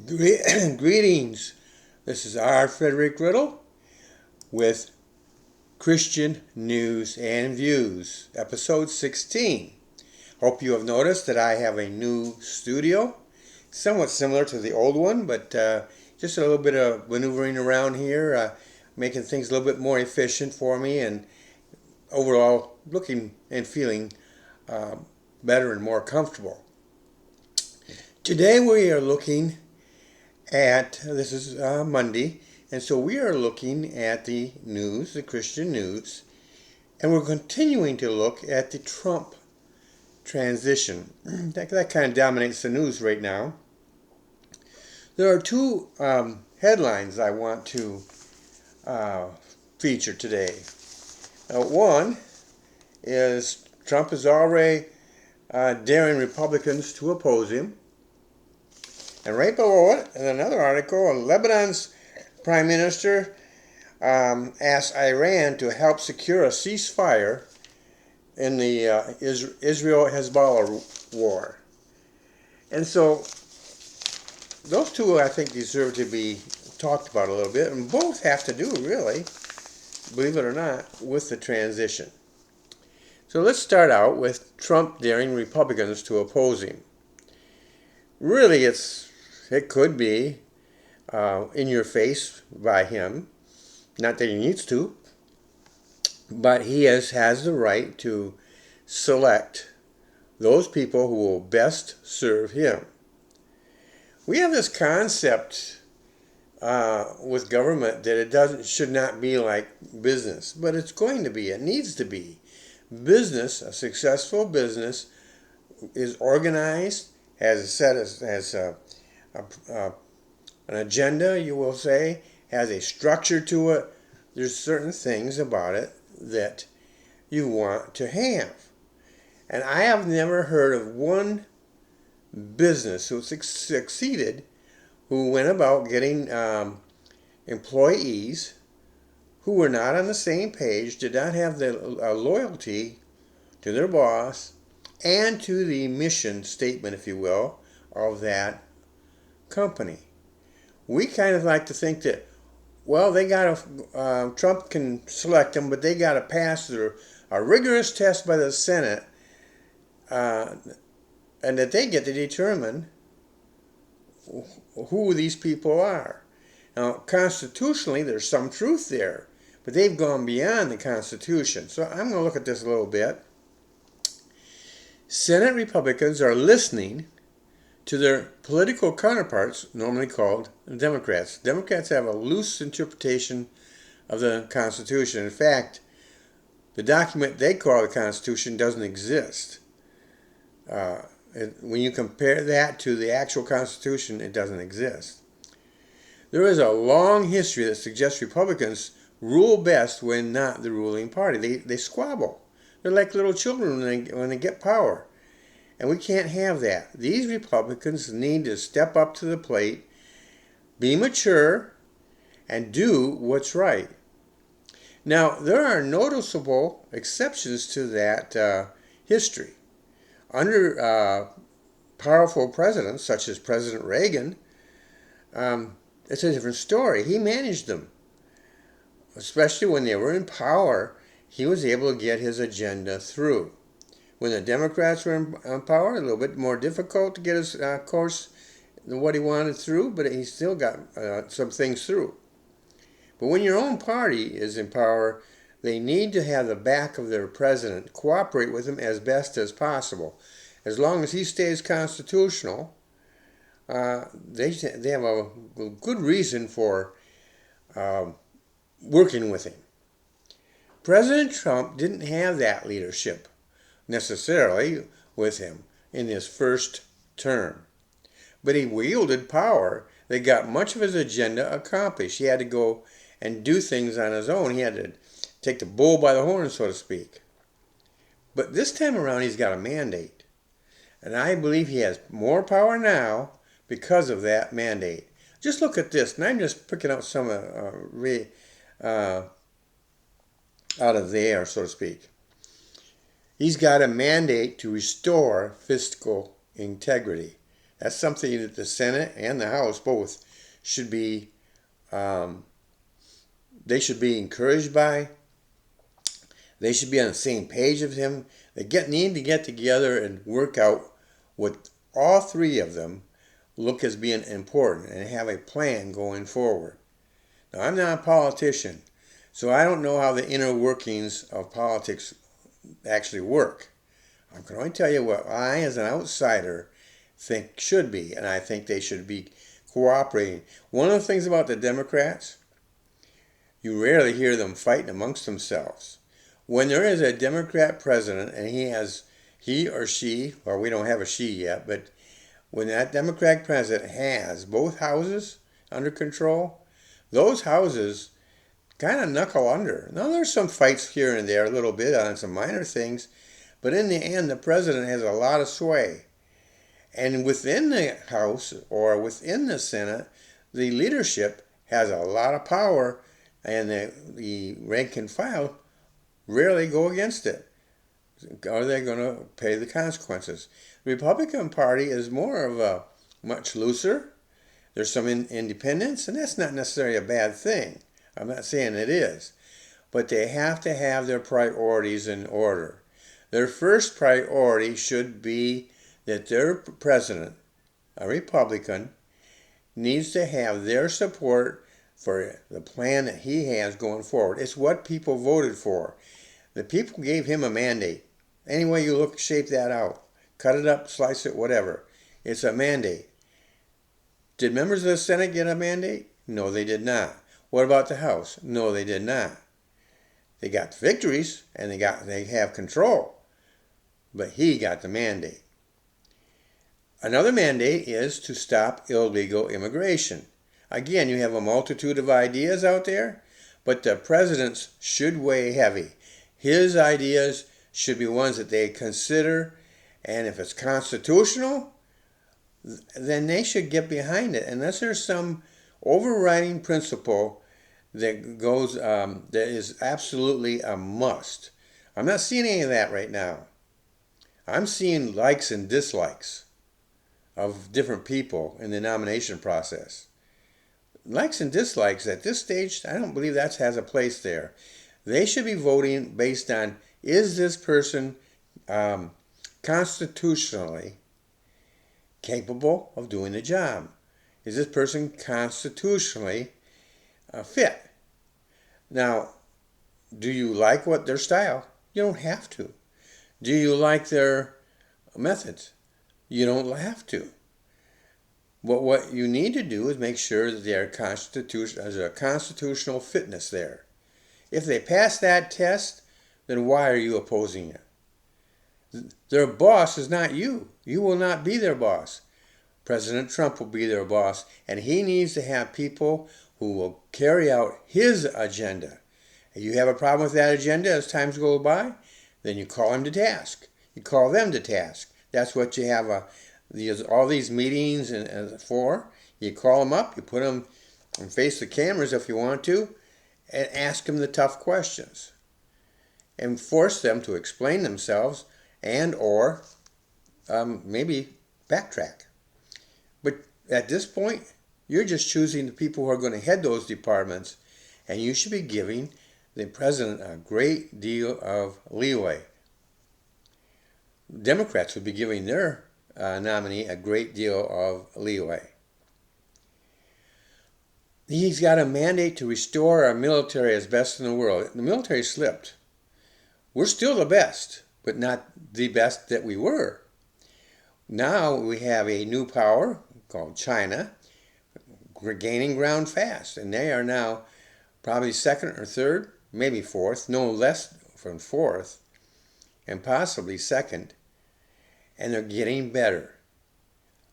Greetings. This is R. Frederick Riddle with Christian News and Views, episode 16. Hope you have noticed that I have a new studio, somewhat similar to the old one, but just a little bit of maneuvering around here, making things a little bit more efficient for me and overall looking and feeling better and more comfortable. Today we are looking this is Monday, and so we are looking at the news, the Christian news, and we're continuing to look at the Trump transition. That kind of dominates the news right now. There are two headlines I want to feature today. One is Trump is already daring Republicans to oppose him. And right below it, in another article, Lebanon's prime minister asked Iran to help secure a ceasefire in the Israel-Hezbollah war. And so those two, I think, deserve to be talked about a little bit, and both have to do, really, believe it or not, with the transition. So let's start out with Trump daring Republicans to oppose him. Really, it could be in your face by him. Not that he needs to, but he has the right to select those people who will best serve him. We have this concept with government that it should not be like business, but it's going to be. It needs to be. Business, a successful business, is organized, has a set an agenda, you will say, has a structure to it. There's certain things about it that you want to have. And I have never heard of one business who succeeded who went about getting employees who were not on the same page, did not have the loyalty to their boss and to the mission statement, if you will, of that company. We kind of like to think that, well, they got to, Trump can select them, but they got to pass through a rigorous test by the Senate, and that they get to determine who these people are. Now, constitutionally, there's some truth there, but they've gone beyond the Constitution. So I'm going to look at this a little bit. Senate Republicans are listening to their political counterparts, normally called Democrats. Democrats have a loose interpretation of the Constitution. In fact, the document they call the Constitution doesn't exist. When you compare that to the actual Constitution, it doesn't exist. There is a long history that suggests Republicans rule best when not the ruling party. They squabble. They're like little children when they get power. And we can't have that. These Republicans need to step up to the plate, be mature, and do what's right. Now, there are noticeable exceptions to that history. Under powerful presidents, such as President Reagan, it's a different story. He managed them. Especially when they were in power, he was able to get his agenda through. When the Democrats were in power, a little bit more difficult to get his course than what he wanted through, but he still got some things through. But when your own party is in power, they need to have the back of their president, cooperate with him as best as possible. As long as he stays constitutional, they have a good reason for working with him. President Trump didn't have that leadership necessarily with him in his first term, but he wielded power that got much of his agenda accomplished. He had to go and do things on his own. He had to take the bull by the horn, so to speak. But this time around, he's got a mandate, and I believe he has more power now because of that mandate. Just look at this, and I'm just picking out some out of the air, so to speak. He's got a mandate to restore fiscal integrity. That's something that the Senate and the House both should be, um, they should be encouraged by. They should be on the same page of him. Need to get together and work out what all three of them look as being important and have a plan going forward. Now, I'm not a politician, so I don't know how the inner workings of politics actually work. I can only tell you what I, as an outsider, think should be, and I think they should be cooperating. One of the things about the Democrats, you rarely hear them fighting amongst themselves. When there is a Democrat president and he or she, well, we don't have a she yet, but when that Democratic president has both houses under control, those houses kind of knuckle under. Now, there's some fights here and there, a little bit on some minor things, but in the end, the president has a lot of sway. And within the House or within the Senate, the leadership has a lot of power, and the rank and file rarely go against it. Are they going to pay the consequences? The Republican Party is more of a much looser. There's some independence, and that's not necessarily a bad thing. I'm not saying it is. But they have to have their priorities in order. Their first priority should be that their president, a Republican, needs to have their support for the plan that he has going forward. It's what people voted for. The people gave him a mandate. Any way you look, shape that out. Cut it up, slice it, whatever. It's a mandate. Did members of the Senate get a mandate? No, they did not. What about the House? No, they did not. They got victories and they have control. But he got the mandate. Another mandate is to stop illegal immigration. Again, you have a multitude of ideas out there, but the president's should weigh heavy. His ideas should be ones that they consider, and if it's constitutional, then they should get behind it, unless there's some overriding principle that goes that is absolutely a must. I'm not seeing any of that right now. I'm seeing likes and dislikes of different people in the nomination process. Likes and dislikes at this stage, I don't believe that has a place there. They should be voting based on, is this person constitutionally capable of doing the job? Is this person constitutionally fit? Now, do you like their style? You don't have to. Do you like their methods? You don't have to. But what you need to do is make sure that there's a constitutional fitness there. If they pass that test, then why are you opposing it? Their boss is not you. You will not be their boss. President Trump will be their boss, and he needs to have people who will carry out his agenda. If you have a problem with that agenda as time goes by, then you call him to task. You call them to task. That's what you have all these meetings for. You call them up, you put them and face the cameras if you want to, and ask them the tough questions. And force them to explain themselves and or maybe backtrack. But at this point, you're just choosing the people who are going to head those departments, and you should be giving the president a great deal of leeway. Democrats would be giving their nominee a great deal of leeway. He's got a mandate to restore our military as best in the world. The military slipped. We're still the best, but not the best that we were. Now we have a new power called China gaining ground fast, and they are now probably second or third, maybe fourth, no less than fourth, and possibly second, and they're getting better.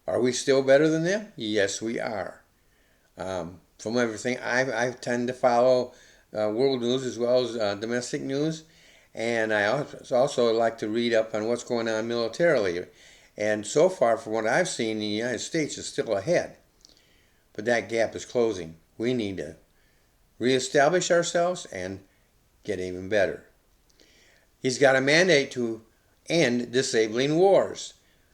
Are we still better than them? Yes, we are. From everything, I tend to follow world news as well as domestic news, and I also like to read up on what's going on militarily. And so far, from what I've seen, the United States is still ahead. But that gap is closing. We need to reestablish ourselves and get even better. He's got a mandate to end disabling wars.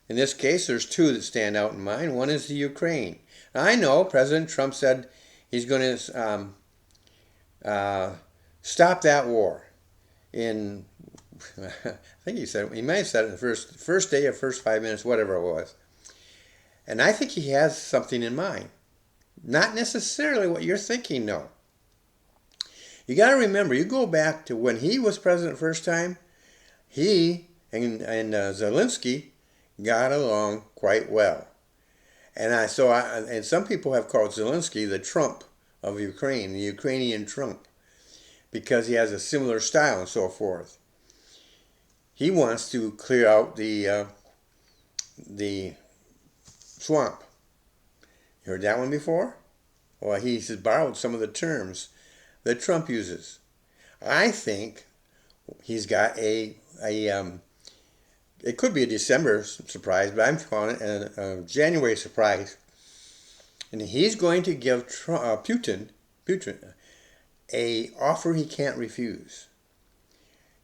In this case, there's two that stand out in mind. One is the Ukraine. Now, I know President Trump said he's going to stop that war in, I think he might have said it in the first day or first 5 minutes, whatever it was. And I think he has something in mind. Not necessarily what you're thinking, no. You got to remember, you go back to when he was president the first time, he and Zelensky got along quite well. And some people have called Zelensky the Trump of Ukraine, the Ukrainian Trump, because he has a similar style and so forth. He wants to clear out the swamp. You heard that one before? Well, he's borrowed some of the terms that Trump uses. I think he's got it could be a December surprise, but I'm calling it a January surprise. And he's going to give Putin a offer he can't refuse.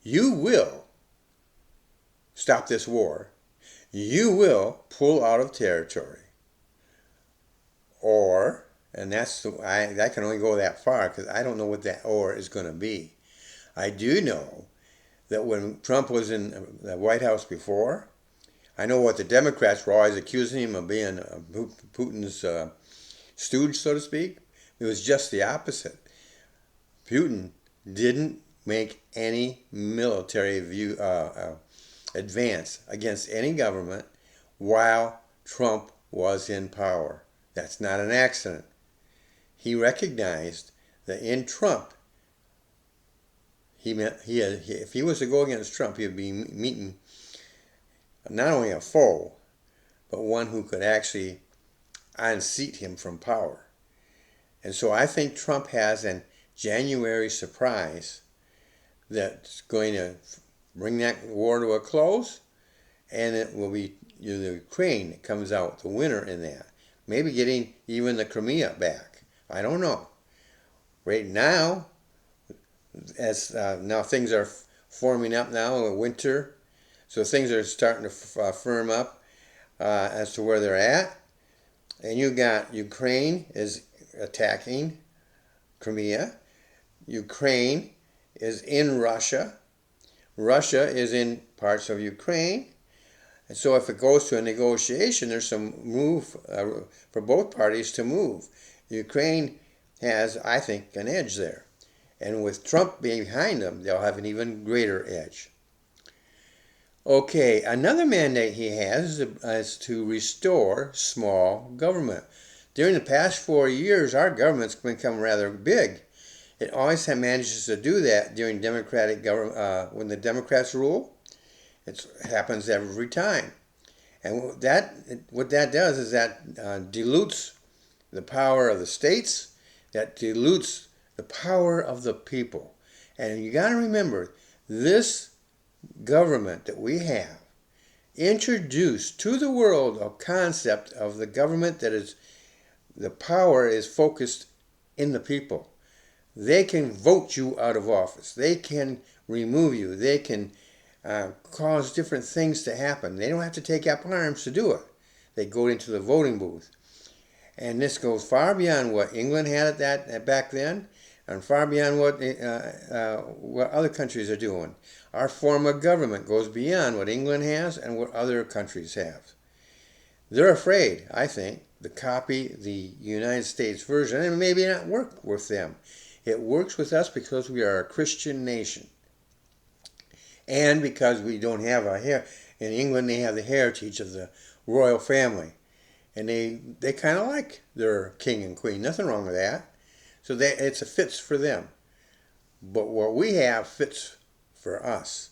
You will stop this war. You will pull out of territory. Or, and that can only go that far because I don't know what that or is going to be. I do know that when Trump was in the White House before, I know what the Democrats were always accusing him of being Putin's stooge, so to speak. It was just the opposite. Putin didn't make any military advance against any government while Trump was in power. That's not an accident. He recognized that in Trump, if he was to go against Trump, he would be meeting not only a foe, but one who could actually unseat him from power. And so I think Trump has a January surprise that's going to bring that war to a close, and it will be the Ukraine that comes out the winner in that. Maybe getting even the Crimea back. I don't know. Right now, now things are forming up now in winter, so things are starting to firm up as to where they're at. And you got Ukraine is attacking Crimea. Ukraine is in Russia. Russia is in parts of Ukraine. And so if it goes to a negotiation, there's some move for both parties to move. Ukraine has, I think, an edge there. And with Trump behind them, they'll have an even greater edge. Okay, another mandate he has is to restore small government. During the past 4 years, our government's become rather big. It always manages to do that during Democratic government when the Democrats rule. It happens every time. And what that does is that dilutes the power of the states, that dilutes the power of the people. And you got to remember, this government that we have introduced to the world a concept of the government that is, the power is focused in the people. They can vote you out of office. They can remove you. They can cause different things to happen. They don't have to take up arms to do it. They go into the voting booth. And this goes far beyond what England had back then, and far beyond what other countries are doing. Our form of government goes beyond what England has and what other countries have. They're afraid, I think, to copy the United States version, and maybe not work with them. It works with us because we are a Christian nation. And because we don't have in England they have the heritage of the royal family. And they kind of like their king and queen. Nothing wrong with that. So it fits for them. But what we have fits for us.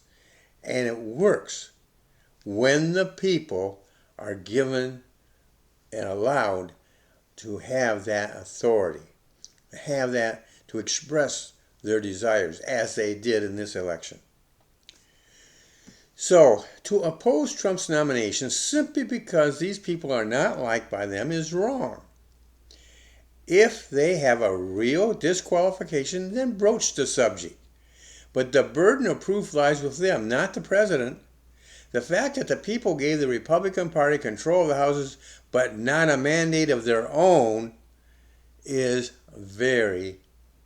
And it works when the people are given and allowed to have that authority. Have that to express their desires as they did in this election. So, to oppose Trump's nomination simply because these people are not liked by them is wrong. If they have a real disqualification, then broach the subject. But the burden of proof lies with them, not the president. The fact that the people gave the Republican Party control of the houses but not a mandate of their own is very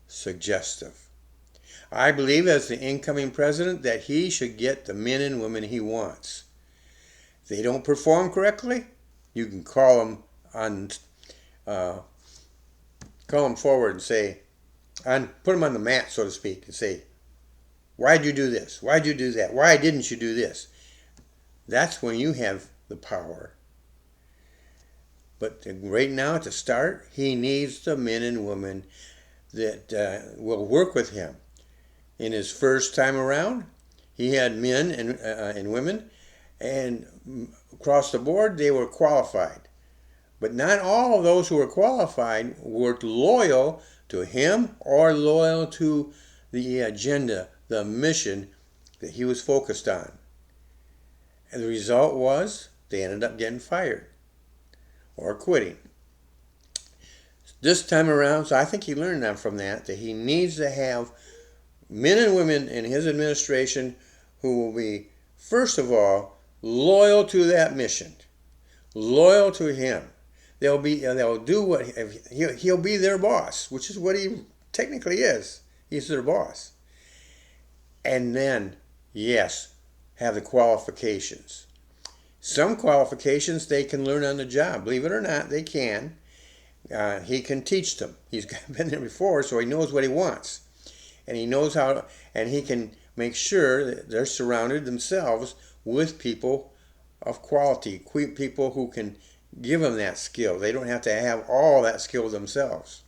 suggestive. I believe as the incoming president that he should get the men and women he wants. If they don't perform correctly, you can call them forward and say, put them on the mat, so to speak, and say, why'd you do this? Why'd you do that? Why didn't you do this? That's when you have the power. But right now, to start, he needs the men and women that will work with him. In his first time around, he had men and women, and across the board, they were qualified. But not all of those who were qualified were loyal to him or loyal to the agenda, the mission that he was focused on. And the result was they ended up getting fired or quitting. This time around, so I think he learned that from that he needs to have men and women in his administration who will be, first of all, loyal to that mission, loyal to him. They'll do what he'll be their boss, which is what he technically is. He's their boss. And then, yes, have the qualifications. Some qualifications they can learn on the job. Believe it or not, they can. He can teach them. He's been there before, so he knows what he wants. And he knows how, and he can make sure that they're surrounded themselves with people of quality, people who can give them that skill. They don't have to have all that skill themselves.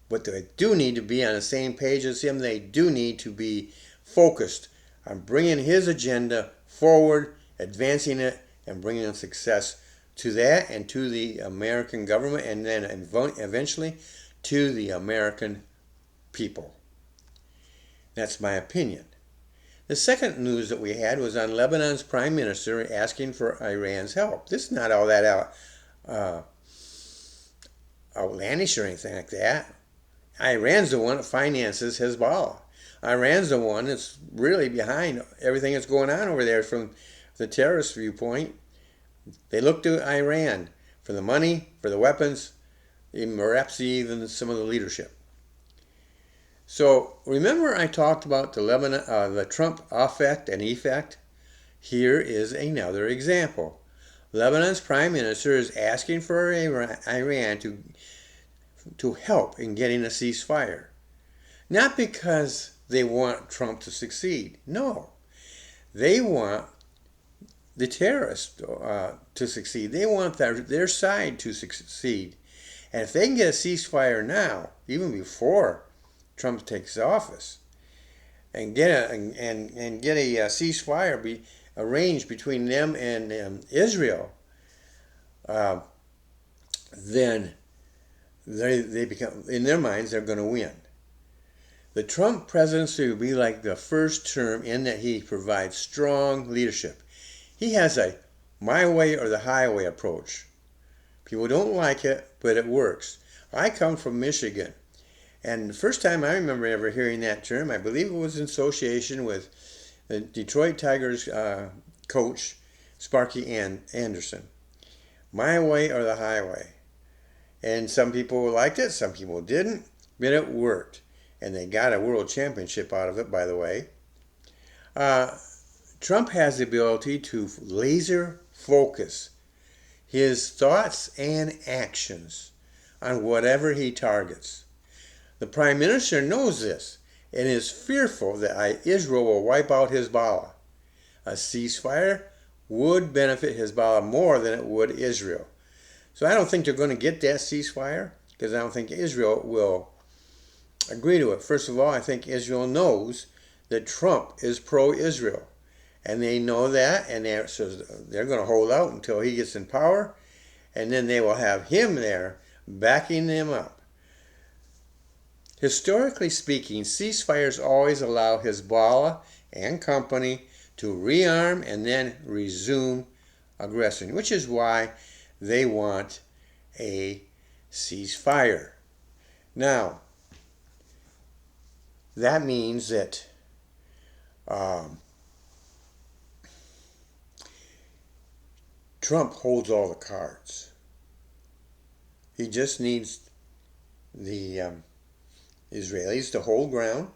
But they do need to be on the same page as him. They do need to be focused on bringing his agenda forward, advancing it, and bringing in success to that and to the American government, and then eventually to the American people. That's my opinion. The second news that we had was on Lebanon's prime minister asking for Iran's help. This is not all that outlandish or anything like that. Iran's the one that finances Hezbollah. Iran's the one that's really behind everything that's going on over there from the terrorist viewpoint. They look to Iran for the money, for the weapons, perhaps even some of the leadership. So remember I talked about the Trump effect and effect? Here is another example. Lebanon's prime minister is asking for Iran to help in getting a ceasefire. Not because they want Trump to succeed. No. They want the terrorists to succeed. They want their side to succeed. And if they can get a ceasefire now, even before Trump takes office, and get a ceasefire arranged between them and Israel, then they become, in their minds, they're going to win. The Trump presidency will be like the first term in that he provides strong leadership. He has a my way or the highway approach. People don't like it, but it works. I come from Michigan. And the first time I remember ever hearing that term, I believe it was in association with the Detroit Tigers coach, Sparky Anderson. My way or the highway. And some people liked it, some people didn't, but it worked. And they got a world championship out of it, by the way. Trump has the ability to laser focus his thoughts and actions on whatever he targets. The Prime Minister knows this and is fearful that Israel will wipe out Hezbollah. A ceasefire would benefit Hezbollah more than it would Israel. So I don't think they're going to get that ceasefire because I don't think Israel will agree to it. First of all, I think Israel knows that Trump is pro-Israel. And they know that, and they're going to hold out until he gets in power, and then they will have him there backing them up. Historically speaking, ceasefires always allow Hezbollah and company to rearm and then resume aggression, which is why they want a ceasefire. Now, that means that Trump holds all the cards. He just needs the Israelis to hold ground,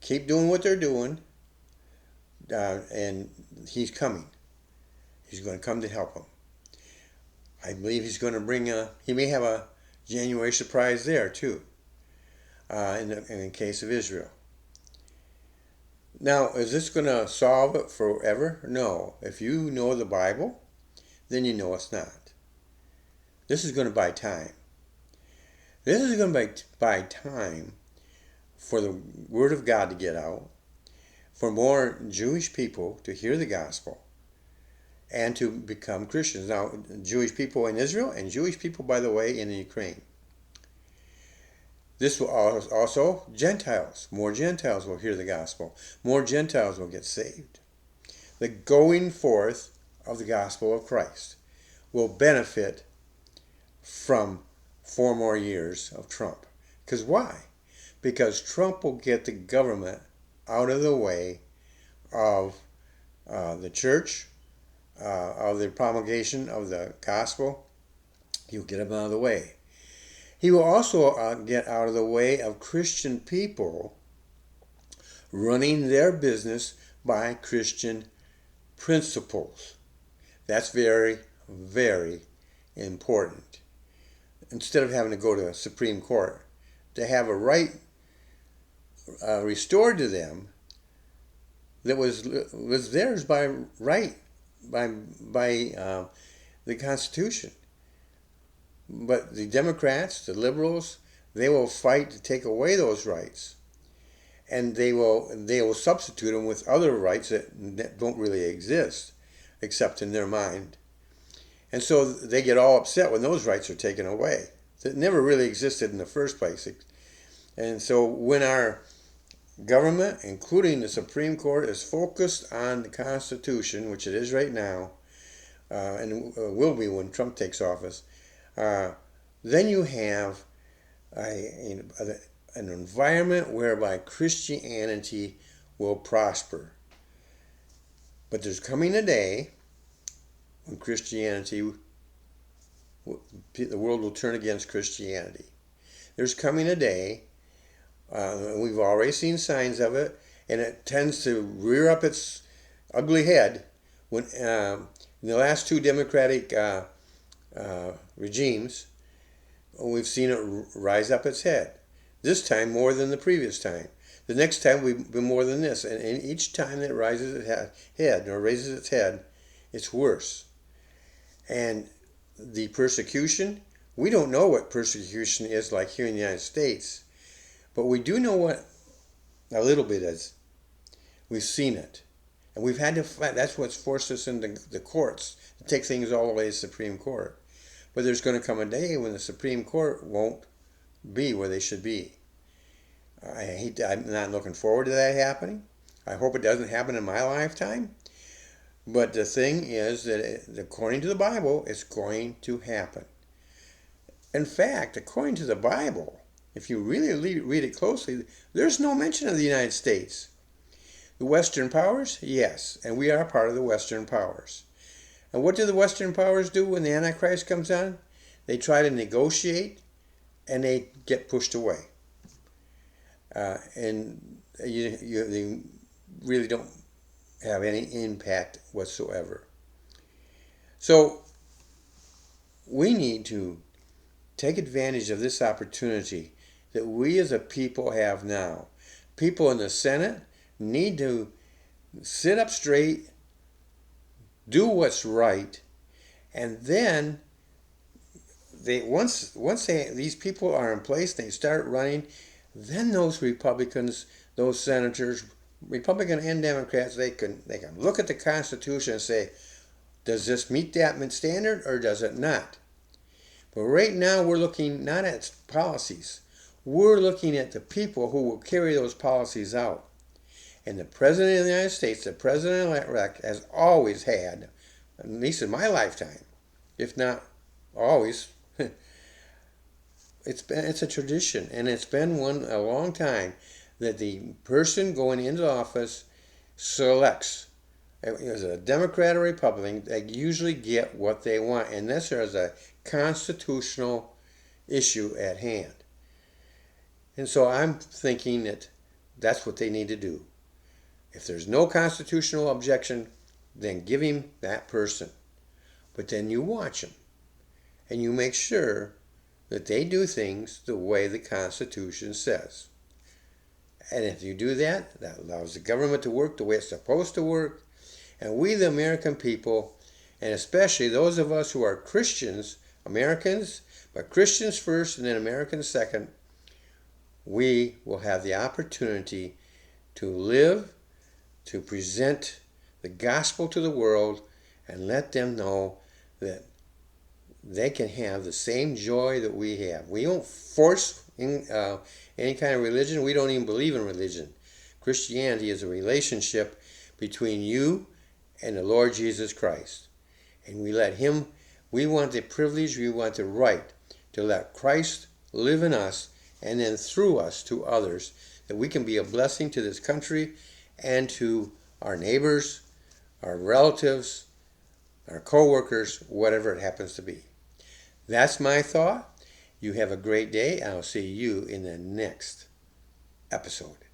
keep doing what they're doing, and he's coming. He's going to come to help them. I believe he's going to bring he may have a January surprise there too, in the case of Israel. Now, is this going to solve it forever? No. If you know the Bible, then you know it's not. This is going to buy time. This is going to buy time for the Word of God to get out, for more Jewish people to hear the gospel, and to become Christians. Now, Jewish people in Israel and Jewish people, by the way, in the Ukraine. This will also, Gentiles, more Gentiles will hear the gospel. More Gentiles will get saved. The going forth of the gospel of Christ will benefit from 4 more years of Trump. Because why? Because Trump will get the government out of the way of the church, of the promulgation of the gospel. He'll get them out of the way. He will also get out of the way of Christian people running their business by Christian principles. That's very, very important. Instead of having to go to a Supreme Court, to have a right restored to them that was theirs by right, by the Constitution. But the Democrats, the liberals, they will fight to take away those rights, and they will substitute them with other rights that don't really exist, except in their mind. And so they get all upset when those rights are taken away. That never really existed in the first place. And so when our government, including the Supreme Court, is focused on the Constitution, which it is right now, and will be when Trump takes office, then you have an environment whereby Christianity will prosper. But there's coming a day when Christianity, the world will turn against Christianity. There's coming a day, we've already seen signs of it, and it tends to rear up its ugly head when in the last 2 Democratic regimes, we've seen it rise up its head. This time more than the previous time. The next time will be more than this. And each time that it rises its head or raises its head, it's worse. And the persecution, we don't know what persecution is like here in the United States, but we do know what a little bit is. We've seen it. And we've had to fight. That's what's forced us into the courts to take things all the way to the Supreme Court. But there's going to come a day when the Supreme Court won't be where they should be. I'm not looking forward to that happening. I hope it doesn't happen in my lifetime. But the thing is that according to the Bible, it's going to happen. In fact, according to the Bible, if you really read it closely, there's no mention of the United States. The Western powers, yes, and we are part of the Western powers. And what do the Western powers do when the Antichrist comes on? They try to negotiate, and they get pushed away. And they really don't have any impact whatsoever. So we need to take advantage of this opportunity that we as a people have now. People in the Senate need to sit up straight, do what's right, and then once these people are in place, they start running, then those Republicans, those senators, Republican and Democrats, they can look at the Constitution and say, does this meet that standard or does it not? But right now we're looking not at policies, we're looking at the people who will carry those policies out. And the President of the United States, the President-elect, has always had, at least in my lifetime, if not always, it's a tradition, and it's been one a long time, that the person going into office selects As a Democrat or Republican, they usually get what they want, unless there's a constitutional issue at hand. And so I'm thinking that that's what they need to do. If there's no constitutional objection, then give him that person. But then you watch them, and you make sure that they do things the way the Constitution says. And if you do that, that allows the government to work the way it's supposed to work. And we, the American people, and especially those of us who are Christians, Americans, but Christians first and then Americans second, we will have the opportunity to live, to present the gospel to the world, and let them know that they can have the same joy that we have. We don't force any kind of religion. We don't even believe in religion. Christianity is a relationship between you and the Lord Jesus Christ. And we want the privilege, we want the right to let Christ live in us and then through us to others, that we can be a blessing to this country and to our neighbors, our relatives, our co-workers, whatever it happens to be. That's my thought. You have a great day. I'll see you in the next episode.